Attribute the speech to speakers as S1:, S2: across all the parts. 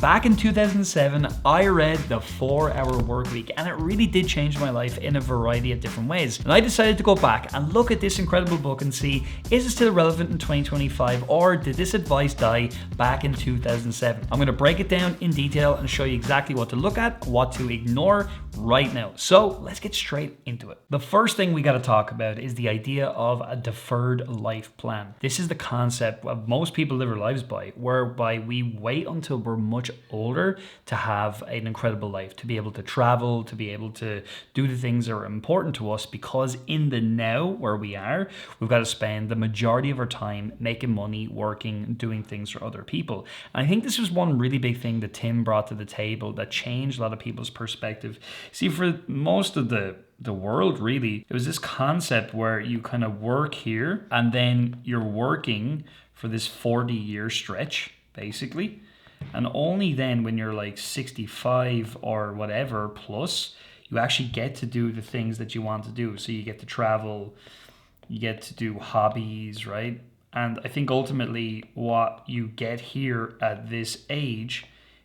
S1: Back in 2007, I read The 4-Hour Workweek, and it really did change my life in a variety of different ways. And I decided to go back and look at this incredible book and see, is it still relevant in 2025, or did this advice die back in 2007? I'm going to break it down in detail and show you exactly what to look at, what to ignore right now. So let's get straight into it. The first thing we got to talk about is the idea of a deferred life plan. This is the concept of most people live their lives by, whereby we wait until we're much older to have an incredible life, to be able to travel, to be able to do the things that are important to us, because in the now where we are, we've got to spend the majority of our time making money, working, doing things for other people. And I think this was one really big thing that Tim brought to the table that changed a lot of people's perspective. See, for most of the world, really, it was this concept where you kind of work here and then you're working for this 40-year stretch, basically. And only then when you're like 65 or whatever plus, you actually get to do the things that you want to do. So you get to travel, you get to do hobbies, right? And I think ultimately what you get here at this age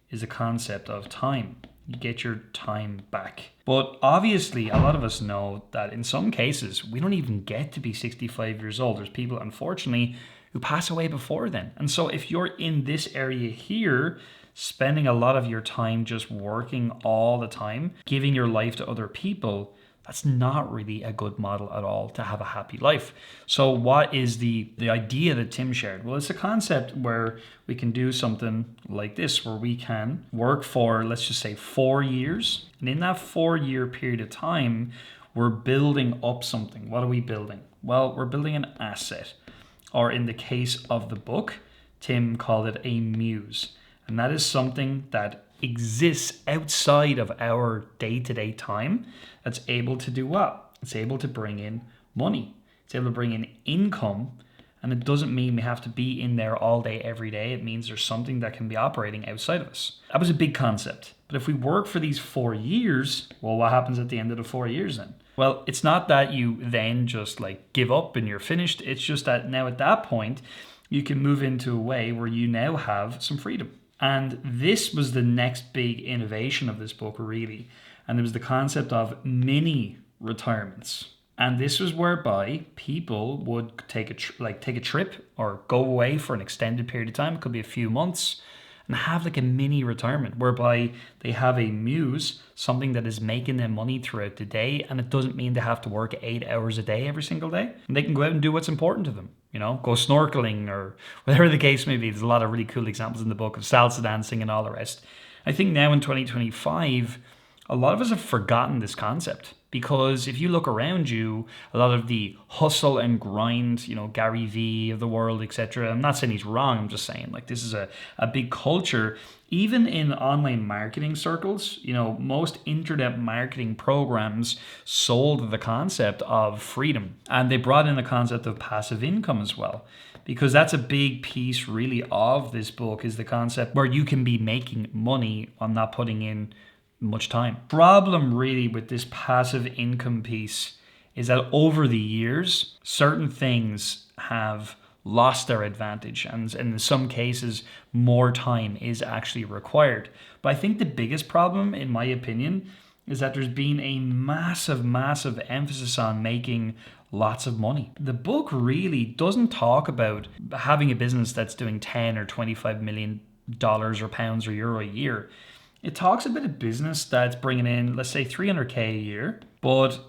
S1: is a concept of time. You get your time back. But obviously, a lot of us know that in some cases, we don't even get to be 65 years old. There's people, unfortunately, who pass away before then. And so if you're in this area here, spending a lot of your time just working all the time, giving your life to other people, that's not really a good model at all to have a happy life. So what is the idea that Tim shared? Well, it's a concept where we can do something like this, where we can work for, let's just say 4 years. And in that 4-year period of time, we're building up something. What are we building? Well, we're building an asset. Or in the case of the book, Tim called it a muse. And that is something that exists outside of our day-to-day time that's able to do what? It's able to bring in money. It's able to bring in income. And it doesn't mean we have to be in there all day, every day. It means there's something that can be operating outside of us. That was a big concept. But if we work for these 4 years, well, what happens at the end of the 4 years then? Well, it's not that you then just like give up and you're finished. It's just that now at that point, you can move into a way where you now have some freedom. And this was the next big innovation of this book, really. And it was the concept of mini retirements. And this was whereby people would take a trip or go away for an extended period of time. It could be a few months, and have like a mini retirement whereby they have a muse, something that is making them money throughout the day. And it doesn't mean they have to work 8 hours a day every single day. And they can go out and do what's important to them, you know, go snorkeling or whatever the case may be. There's a lot of really cool examples in the book of salsa dancing and all the rest. I think now in 2025, a lot of us have forgotten this concept. Because if you look around you, a lot of the hustle and grind, you know, Gary Vee of the world, etc. I'm not saying he's wrong. I'm just saying like this is a big culture. Even in online marketing circles, you know, most internet marketing programs sold the concept of freedom. And they brought in the concept of passive income as well. Because that's a big piece really of this book, is the concept where you can be making money on not putting in much time. Problem really with this passive income piece is that over the years, certain things have lost their advantage, and in some cases, more time is actually required. But I think the biggest problem, in my opinion, is that there's been a massive emphasis on making lots of money. The book really doesn't talk about having a business that's doing 10 or 25 million dollars or pounds or euro a year. It talks about a business that's bringing in, let's say, 300K a year, but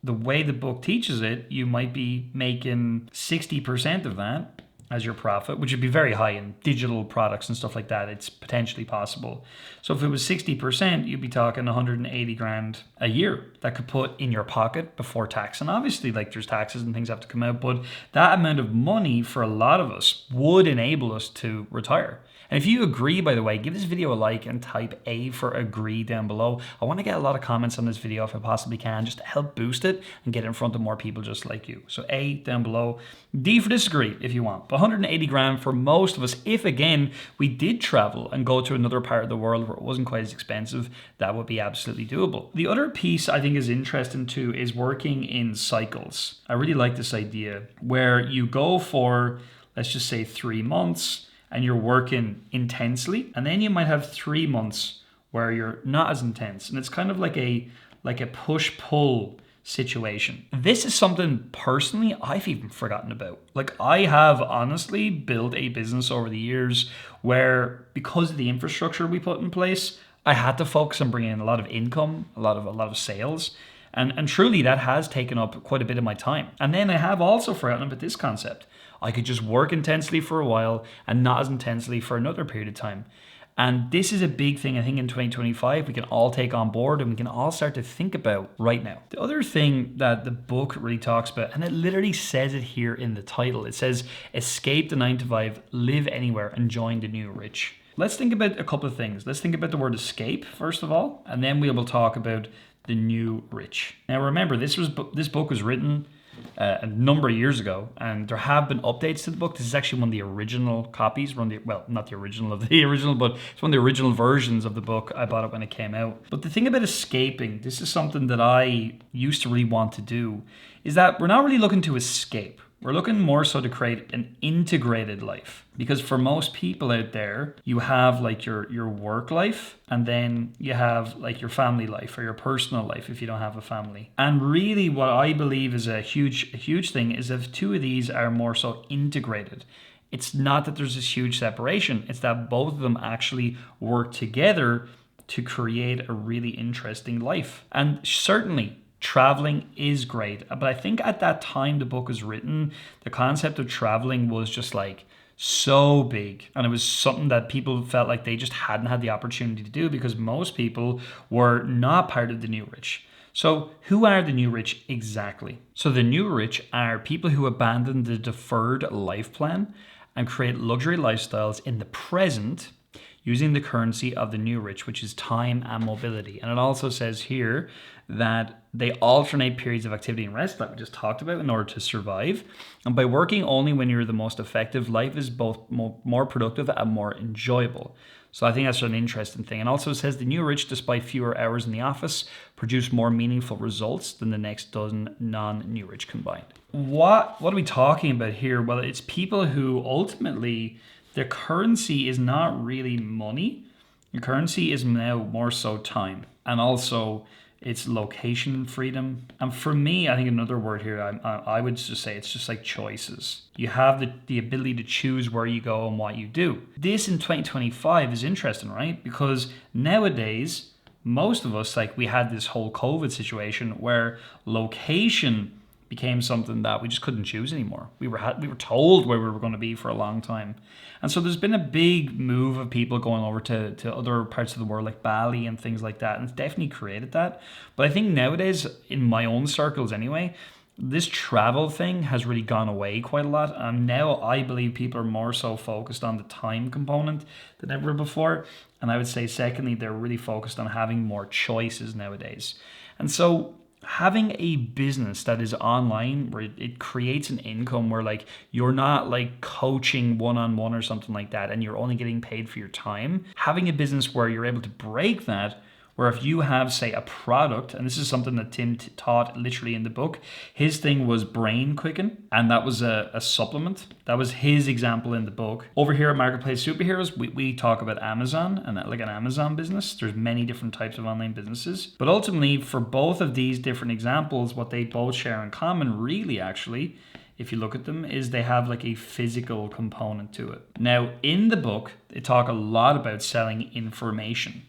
S1: the way the book teaches it, you might be making 60% of that as your profit, which would be very high in digital products and stuff like that. It's potentially possible. So if it was 60%, you'd be talking 180 grand a year that could put in your pocket before tax. And obviously, like, there's taxes and things have to come out, but that amount of money for a lot of us would enable us to retire. And if you agree, by the way, give this video a like and type A for agree down below. I want to get a lot of comments on this video if I possibly can, just to help boost it and get it in front of more people just like you. So A down below, D for disagree if you want. But 180 grand for most of us, if again, we did travel and go to another part of the world where it wasn't quite as expensive, that would be absolutely doable. The other piece I think is interesting too is working in cycles. I really like this idea where you go for, let's just say 3 months, and you're working intensely. And then you might have 3 months where you're not as intense. And it's kind of like a push-pull situation. This is something personally I've even forgotten about. Like, I have honestly built a business over the years where, because of the infrastructure we put in place, I had to focus on bringing in a lot of income, a lot of sales. And truly that has taken up quite a bit of my time. And then I have also forgotten about this concept. I could just work intensely for a while and not as intensely for another period of time. And this is a big thing, I think, in 2025 we can all take on board and we can all start to think about right now. The other thing that the book really talks about, and it literally says it here in the title, it says, escape the 9 to 5, live anywhere, and join the new rich. Let's think about a couple of things. Let's think about the word escape, first of all, and then we will talk about the new rich. Now remember, this book was written a number of years ago, and there have been updates to the book. This is actually one of the original copies, not the original of the original, but it's one of the original versions of the book. I bought it when it came out. But the thing about escaping, this is something that I used to really want to do, is that we're not really looking to escape. We're looking more so to create an integrated life. Because for most people out there, you have like your work life, and then you have like your family life or your personal life if you don't have a family. And really what I believe is a huge thing is if two of these are more so integrated. It's not that there's this huge separation, it's that both of them actually work together to create a really interesting life. And certainly, traveling is great, but I think at that time the book was written, the concept of traveling was just like so big, and it was something that people felt like they just hadn't had the opportunity to do because most people were not part of the new rich. So who are the new rich exactly? So the new rich are people who abandon the deferred life plan and create luxury lifestyles in the present using the currency of the new rich, which is time and mobility. And it also says here that they alternate periods of activity and rest that we just talked about in order to survive. And by working only when you're the most effective, life is both more productive and more enjoyable. So I think that's an interesting thing. And also it says the new rich, despite fewer hours in the office, produce more meaningful results than the next dozen non-new rich combined. What are we talking about here? Well, it's people who ultimately, their currency is not really money. Your currency is now more so time. And also it's location freedom. And for me, I think another word here, I would just say it's just like choices. You have the ability to choose where you go and what you do. This in 2025 is interesting, right? Because nowadays, most of us, like we had this whole COVID situation where location became something that we just couldn't choose anymore. We were told where we were going to be for a long time. And so there's been a big move of people going over to other parts of the world like Bali and things like that. And it's definitely created that. But I think nowadays, in my own circles anyway, this travel thing has really gone away quite a lot. And now I believe people are more so focused on the time component than ever before. And I would say secondly, they're really focused on having more choices nowadays. And so having a business that is online where it creates an income where like you're not like coaching one-on-one or something like that and you're only getting paid for your time, having a business where you're able to break that, where if you have, say, a product, and this is something that Tim taught literally in the book, his thing was Brain Quicken, and that was a supplement. That was his example in the book. Over here at Marketplace Superheroes, we talk about Amazon and like an Amazon business. There's many different types of online businesses. But ultimately, for both of these different examples, what they both share in common, really, actually, if you look at them, is they have like a physical component to it. Now, in the book, they talk a lot about selling information.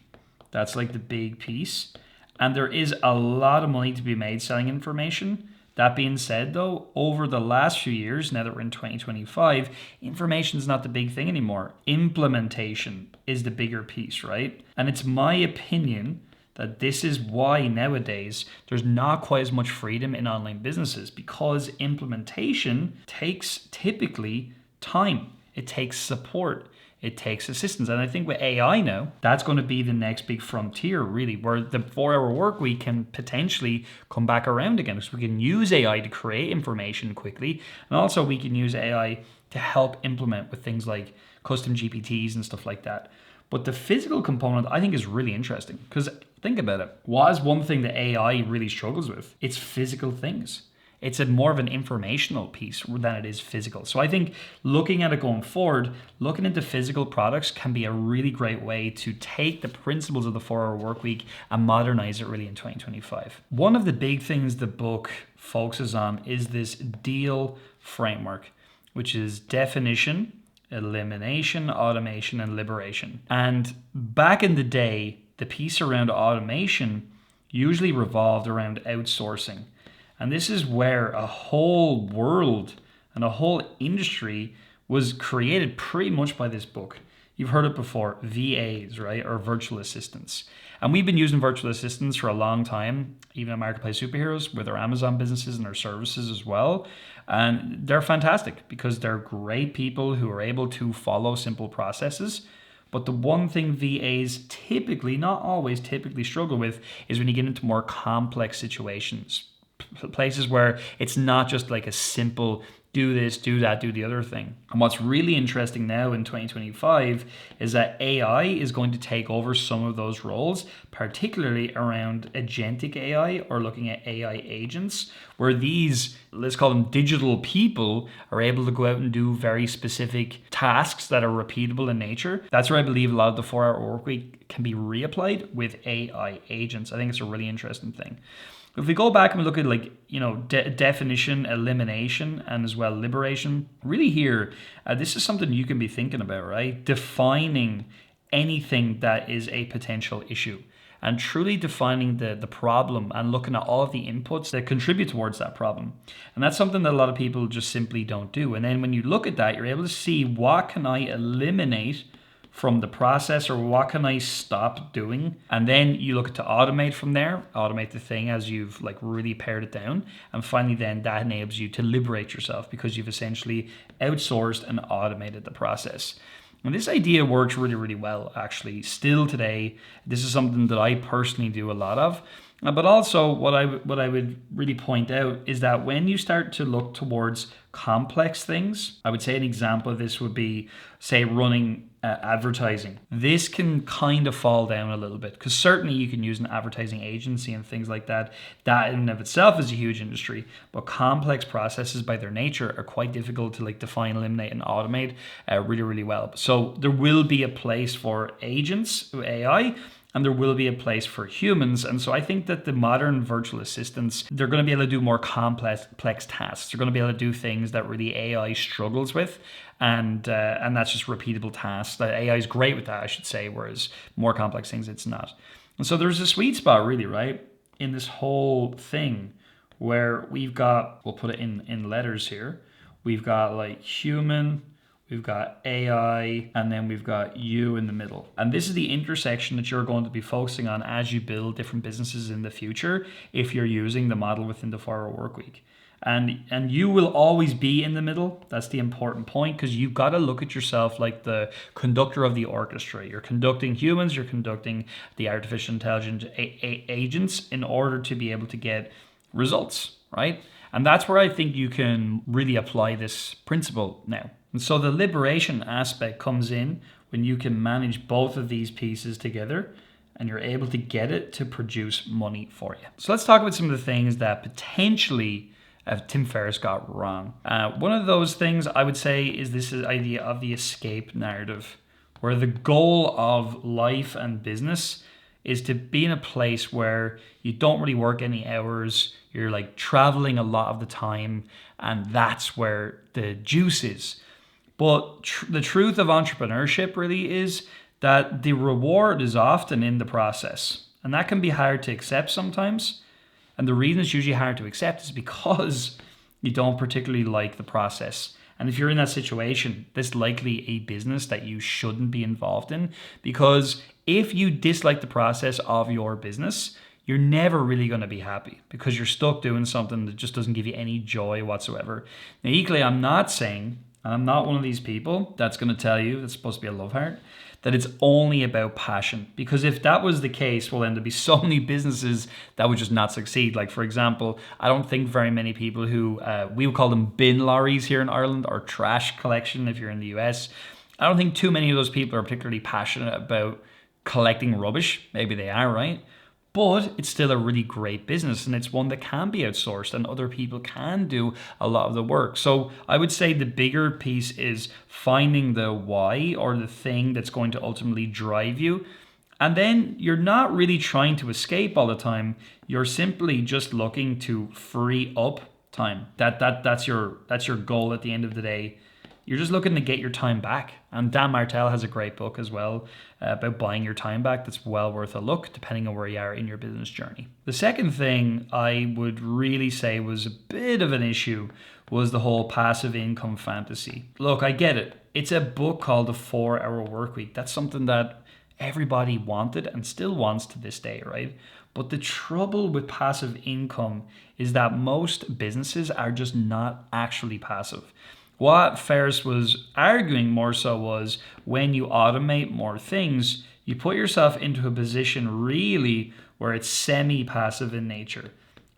S1: That's like the big piece. And there is a lot of money to be made selling information. That being said, though, over the last few years, now that we're in 2025, information is not the big thing anymore. Implementation is the bigger piece, right? And it's my opinion that this is why nowadays there's not quite as much freedom in online businesses, because implementation takes typically time. It takes support. It takes assistance. And I think with AI now, that's going to be the next big frontier, really, where the 4-hour work week can potentially come back around again. So we can use AI to create information quickly. And also we can use AI to help implement with things like custom GPTs and stuff like that. But the physical component, I think, is really interesting, because think about it. What is one thing that AI really struggles with? It's physical things. It's a more of an informational piece than it is physical. So I think looking at it going forward, looking into physical products can be a really great way to take the principles of the 4-hour work week and modernize it really in 2025. One of the big things the book focuses on is this deal framework, which is definition, elimination, automation, and liberation. And back in the day, the piece around automation usually revolved around outsourcing. And this is where a whole world and a whole industry was created pretty much by this book. You've heard it before, VAs, right? Or virtual assistants. And we've been using virtual assistants for a long time, even at Marketplace Superheroes with our Amazon businesses and our services as well. And they're fantastic because they're great people who are able to follow simple processes. But the one thing VAs typically, not always, typically struggle with is when you get into more complex situations. Places where it's not just like a simple do this, do that, do the other thing. And what's really interesting now in 2025 is that AI is going to take over some of those roles, particularly around agentic AI or looking at AI agents, where these, let's call them digital people, are able to go out and do very specific tasks that are repeatable in nature. That's where I believe a lot of the 4-hour workweek can be reapplied with AI agents. I think it's a really interesting thing. If we go back and we look at definition, elimination, and as well liberation, really here, this is something you can be thinking about, right? Defining anything that is a potential issue and truly defining the problem and looking at all of the inputs that contribute towards that problem. And that's something that a lot of people just simply don't do. And then when you look at that, you're able to see what can I eliminate from the process, or what can I stop doing? And then you look to automate from there, automate the thing as you've really pared it down. And finally, then that enables you to liberate yourself because you've essentially outsourced and automated the process. And this idea works really, really well, actually. Still today, this is something that I personally do a lot of. But also what I would really point out is that when you start to look towards complex things, I would say an example of this would be, say, running advertising. This can kind of fall down a little bit because certainly you can use an advertising agency and things like that. That in and of itself is a huge industry, but complex processes by their nature are quite difficult to define, eliminate, and automate really, really well. So there will be a place for agents, AI, and there will be a place for humans. And so I think that the modern virtual assistants, they're going to be able to do more complex tasks. They're going to be able to do things that really AI struggles with. And that's just repeatable tasks. That AI is great with that, I should say, whereas more complex things, it's not. And so there's a sweet spot really, right, in this whole thing where we've got, we'll put it in letters here, we've got human, we've got AI, and then we've got you in the middle. And this is the intersection that you're going to be focusing on as you build different businesses in the future if you're using the model within the 4-hour workweek. And you will always be in the middle. That's the important point, because you've got to look at yourself like the conductor of the orchestra. You're conducting humans, you're conducting the artificial intelligence agents in order to be able to get results, right? And that's where I think you can really apply this principle now. And so the liberation aspect comes in when you can manage both of these pieces together and you're able to get it to produce money for you. So let's talk about some of the things that potentially Tim Ferriss got wrong. One of those things I would say is this idea of the escape narrative, where the goal of life and business is to be in a place where you don't really work any hours, you're traveling a lot of the time, and that's where the juice is. But the truth of entrepreneurship really is that the reward is often in the process, and that can be hard to accept sometimes. And the reason it's usually hard to accept is because you don't particularly like the process. And if you're in that situation, there's likely a business that you shouldn't be involved in, because if you dislike the process of your business, you're never really going to be happy because you're stuck doing something that just doesn't give you any joy whatsoever. Now, equally, I'm not saying, and I'm not one of these people that's going to tell you, that's supposed to be a love heart, that it's only about passion. Because if that was the case, well, then there'd be so many businesses that would just not succeed. For example, I don't think very many people who, we would call them bin lorries here in Ireland, or trash collection if you're in the US. I don't think too many of those people are particularly passionate about collecting rubbish. Maybe they are, right? but it's still a really great business, and it's one that can be outsourced and other people can do a lot of the work. So I would say the bigger piece is finding the why, or the thing that's going to ultimately drive you. And then you're not really trying to escape all the time. You're simply just looking to free up time. That's your goal at the end of the day. You're just looking to get your time back. And Dan Martell has a great book as well about buying your time back that's well worth a look, depending on where you are in your business journey. The second thing I would really say was a bit of an issue was the whole passive income fantasy. Look, I get it. It's a book called The 4-Hour Workweek. That's something that everybody wanted and still wants to this day, right? But the trouble with passive income is that most businesses are just not actually passive. What Ferriss was arguing more so was when you automate more things, you put yourself into a position really where it's semi-passive in nature.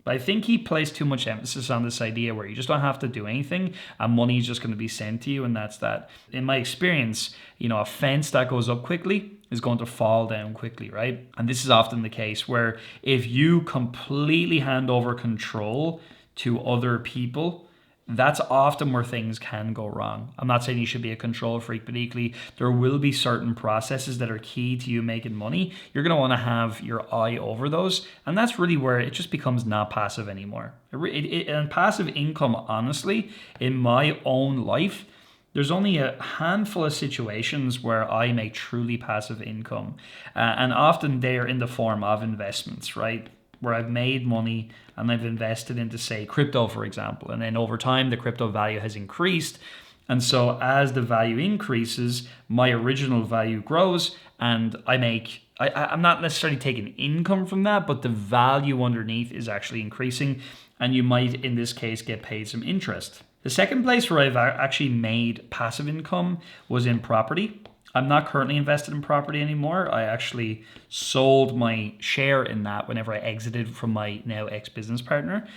S1: But I think he placed too much emphasis on this idea where you just don't have to do anything and money is just going to be sent to you, and that's that. In my experience, a fence that goes up quickly is going to fall down quickly, right? And this is often the case where if you completely hand over control to other people, that's often where things can go wrong. I'm not saying you should be a control freak, but equally, there will be certain processes that are key to you making money. You're going to want to have your eye over those. And that's really where it just becomes not passive anymore. And passive income, honestly, in my own life, there's only a handful of situations where I make truly passive income. And often they are in the form of investments, right? Where I've made money and I've invested into, say, crypto, for example. And then over time, the crypto value has increased. And so as the value increases, my original value grows and I'm not necessarily taking income from that, but the value underneath is actually increasing. And you might, in this case, get paid some interest. The second place where I've actually made passive income was in property. I'm not currently invested in property anymore. I actually sold my share in that whenever I exited from my now ex-business partner.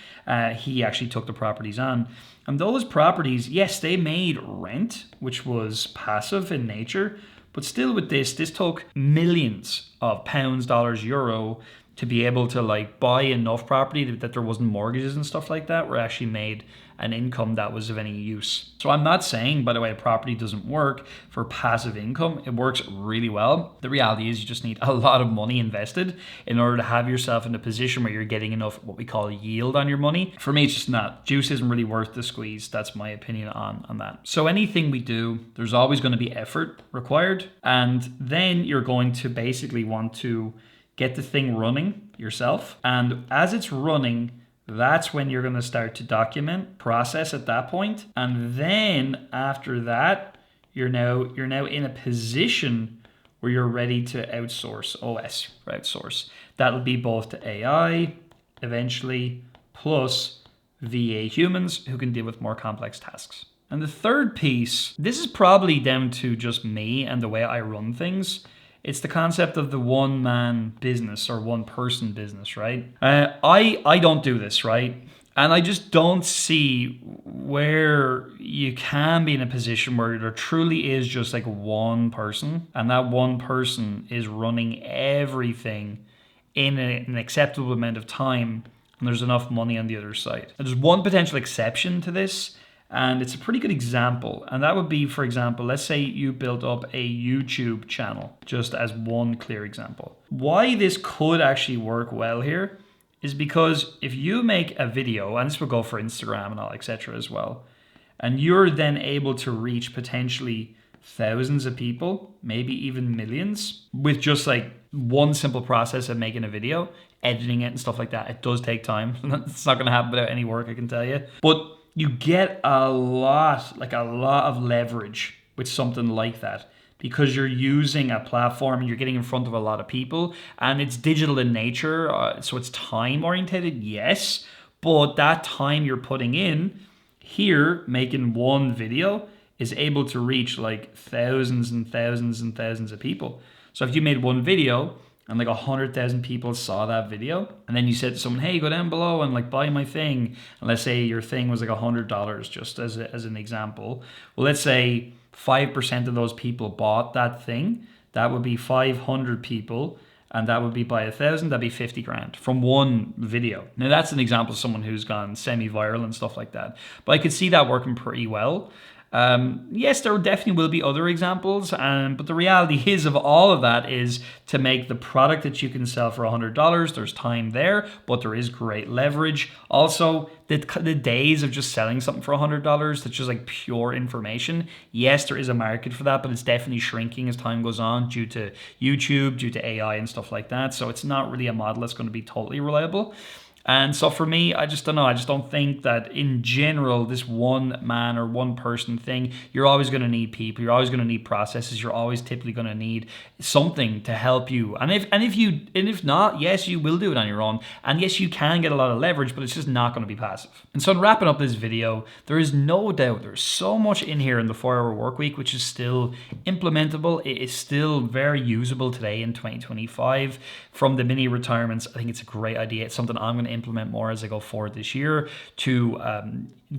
S1: He actually took the properties on. And those properties, yes, they made rent, which was passive in nature. But still with this took millions of pounds, dollars, euro to be able to buy enough property that there wasn't mortgages and stuff like that, where I actually made an income that was of any use. So I'm not saying, by the way, property doesn't work for passive income. It works really well. The reality is you just need a lot of money invested in order to have yourself in a position where you're getting enough what we call yield on your money. For me, it's just not. Juice isn't really worth the squeeze. That's my opinion on that. So anything we do, there's always going to be effort required. And then you're going to basically want to get the thing running yourself. And as it's running, that's when you're going to start to document, process at that point. And then after that, you're now in a position where you're ready to outsource OS, or outsource. That'll be both to AI eventually, plus VA humans who can deal with more complex tasks. And the third piece, this is probably down to just me and the way I run things. It's the concept of the one-man business or one-person business, right? I don't do this, right? And I just don't see where you can be in a position where there truly is just one person, and that one person is running everything in an acceptable amount of time, and there's enough money on the other side. And there's one potential exception to this, and it's a pretty good example. And that would be, for example, let's say you built up a YouTube channel, just as one clear example. Why this could actually work well here is because if you make a video, and this would go for Instagram and all, etc. as well, and you're then able to reach potentially thousands of people, maybe even millions, with just one simple process of making a video, editing it and stuff like that. It does take time. It's not going to happen without any work, I can tell you. But you get a lot of leverage with something like that because you're using a platform and you're getting in front of a lot of people, and it's digital in nature, so it's time oriented, yes, but that time you're putting in here, making one video, is able to reach thousands and thousands and thousands of people. So if you made one video and 100,000 people saw that video, and then you said to someone, hey, go down below and buy my thing, and let's say your thing was $100, just as an example. Well, let's say 5% of those people bought that thing. That would be 500 people and that would be by 1,000, that'd be 50 grand from one video. Now that's an example of someone who's gone semi-viral and stuff like that, but I could see that working pretty well. Yes, there definitely will be other examples, but the reality is of all of that is to make the product that you can sell for $100. There's time there, but there is great leverage. Also, the days of just selling something for $100 that's just like pure information. Yes, there is a market for that, but it's definitely shrinking as time goes on due to YouTube, due to AI and stuff like that. So it's not really a model that's going to be totally reliable. And so for me, I just don't know. I just don't think that in general, this one man or one person thing, you're always going to need people. You're always going to need processes. You're always typically going to need something to help you. And if not, yes, you will do it on your own. And yes, you can get a lot of leverage, but it's just not going to be passive. And so in wrapping up this video, there is no doubt there's so much in here in the 4-hour work week, which is still implementable. It is still very usable today in 2025. From the mini retirements, I think it's a great idea. It's something I'm going to implement more as I go forward this year, to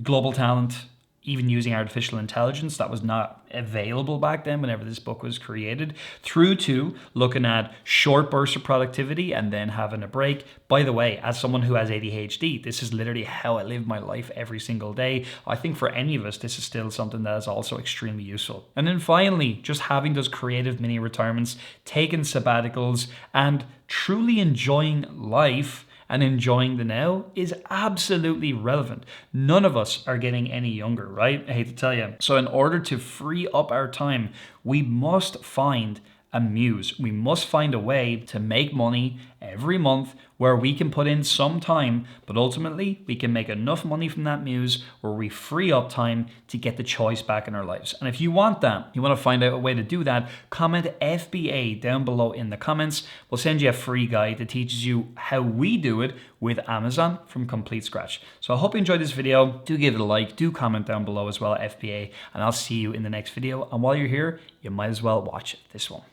S1: global talent, even using artificial intelligence that was not available back then whenever this book was created, through to looking at short bursts of productivity and then having a break. By the way, as someone who has ADHD, this is literally how I live my life every single day. I think for any of us, this is still something that is also extremely useful. And then finally, just having those creative mini retirements, taking sabbaticals, and truly enjoying life and enjoying the now is absolutely relevant. None of us are getting any younger, right? I hate to tell you. So in order to free up our time, we must find a muse. We must find a way to make money every month where we can put in some time, but ultimately we can make enough money from that muse where we free up time to get the choice back in our lives. And if you want that, you want to find out a way to do that, comment FBA down below in the comments. We'll send you a free guide that teaches you how we do it with Amazon from complete scratch. So I hope you enjoyed this video. Do give it a like, do comment down below as well, FBA, and I'll see you in the next video. And while you're here, you might as well watch this one.